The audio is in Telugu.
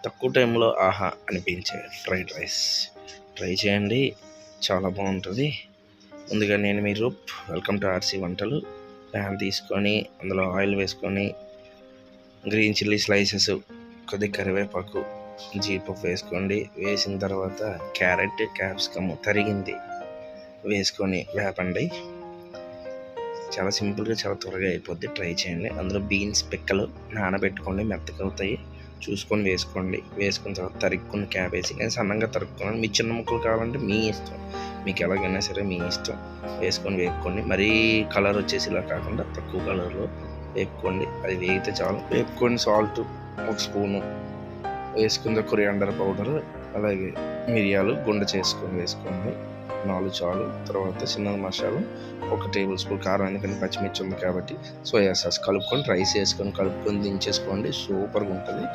తక్కువ టైంలో ఆహా అనిపించే ఫ్రైడ్ రైస్ ట్రై చేయండి, చాలా బాగుంటుంది. ముందుగా నేను మీ రూప్, వెల్కమ్ టు ఆర్సీ వంటలు. ప్యాన్ తీసుకొని అందులో ఆయిల్ వేసుకొని గ్రీన్ చిల్లీ స్లైసెస్, కొద్దిగా కరివేపాకు, జీడిపప్పు వేసుకోండి. వేసిన తర్వాత క్యారెట్, క్యాప్సికమ్ తరిగింది వేసుకొని వేపండి. చాలా సింపుల్గా, చాలా త్వరగా అయిపోద్ది. ట్రై చేయండి. అందులో బీన్స్ పిక్కలు నానబెట్టుకోండి, మెత్తగా అవుతాయి, చూసుకొని వేసుకోండి. వేసుకున్న తర్వాత తరుక్కున్న క్యాబేజీ, నేను సన్నంగా తరుక్కున్నాను. మీ చిన్న ముక్కలు కావాలంటే మీ ఇష్టం, మీకు ఎలాగైనా సరే మీ ఇష్టం. వేసుకొని వేపుకోండి. మరీ కలర్ వచ్చేసి ఇలా కాకుండా తక్కువ కలర్లో వేపుకోండి. అది వేగితే చాలు. వేపుకొని సాల్ట్ 1 స్పూను వేసుకున్న కొరియాండర్ పౌడర్, అలాగే మిరియాలు గుండె చేసుకొని వేసుకోండి. 4 చాలు. తర్వాత చిన్న మసాలా 1 టేబుల్ స్పూన్ కారం, ఎందుకంటే పచ్చిమిర్చి ఉంది కాబట్టి. సోయా సాస్ కలుపుకొని రైస్ వేసుకొని కలుపుకొని దించేసుకోండి. సూపర్గా ఉంటుంది.